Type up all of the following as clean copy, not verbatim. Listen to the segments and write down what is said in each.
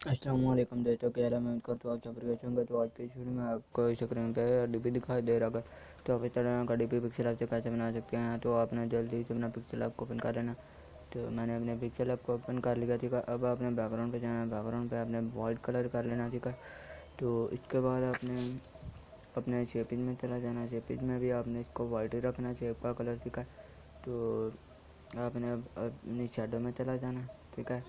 अस्सलाम-वालेकुम दोस्तों, क्या हाल है। मैं उम्मीद करता हूँ आप सब बढ़िया होंगे। तो आज की इस वीडियो में आपको स्क्रीन पे डीपी दिखाई दे रहा है, तो आप इस तरह का डीपी पिक्सल ऐप से कैसे बना सकते हैं। तो आपने जल्दी से अपना पिक्सल ऐप को ओपन कर लेना। तो मैंने अपने पिक्सल ऐप को ओपन कर लिया, ठीक है। अब आपने बैकग्राउंड पे जाना है, बैकग्राउंड पे आपने वाइट कलर कर लेना, ठीक है। तो इसके बाद आपने अपने शेपिंग में चला जाना। शेपिंग में भी आपने इसको वाइट ही रखना, शेप का कलर, ठीक है। तो आपने अपनी शैडो में चला जाना, ठीक है।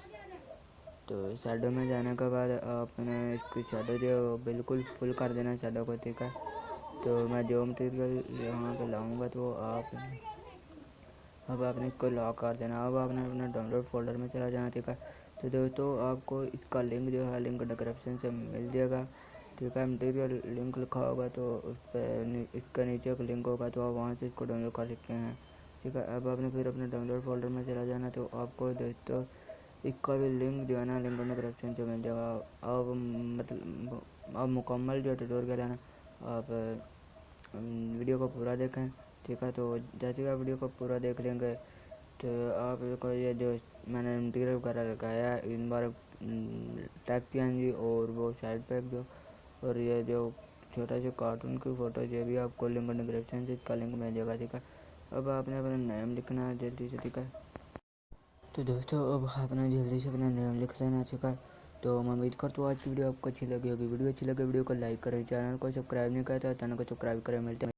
तो शैडो में जाने के बाद आपने इसकी शैडो जो बिल्कुल फुल कर देना शैडो को, ठीक है। तो मैं जो मटेरियल यहाँ पे लाऊंगा तो अब आपने इसको लॉक कर देना। अब आपने अपने डाउनलोड फोल्डर में चला जाना, ठीक है। तो दोस्तों आपको इसका लिंक जो है लिंक डिस्क्रिप्शन से मिल जाएगा, ठीक है। मटेरियल लिंक लिखा होगा तो उस पर इसका नीचे एक लिंक होगा, तो आप वहाँ से इसको डाउनलोड कर सकते हैं, ठीक है। अब आपने फिर अपने डाउनलोड फोल्डर में चला जाना। तो आपको दोस्तों इसका भी लिंक जो है ना लिंक डिस्क्रिप्शन से मिल जाएगा। अब मतलब अब मुकम्मल जो ट्यूटोरियल है ना, आप वीडियो को पूरा देखें, ठीक है। तो जैसे कि आप वीडियो को पूरा देख लेंगे तो आपको ये जो मैंने मटीरियल वगैरह लगाया है, इन बार टैग पीएनजी और वो साइड पैक जो, और ये जो छोटा सा कार्टून की फ़ोटो, ये भी आपको लिंक डिस्क्रिप्शन से इसका लिंक मिल जाएगा, ठीक है। अब आपने अपना नेम लिखना है जल्दी से, ठीक है। तो दोस्तों अब आपने जल्दी से अपना नाम लिख लेना, ठीक है। तो मैं उम्मीद करता हूँ आज की वीडियो आपको अच्छी लगी होगी। वीडियो अच्छी लगे वीडियो को लाइक करें, चैनल को सब्सक्राइब नहीं किया तो चैनल को सब्सक्राइब करें। मिलते हैं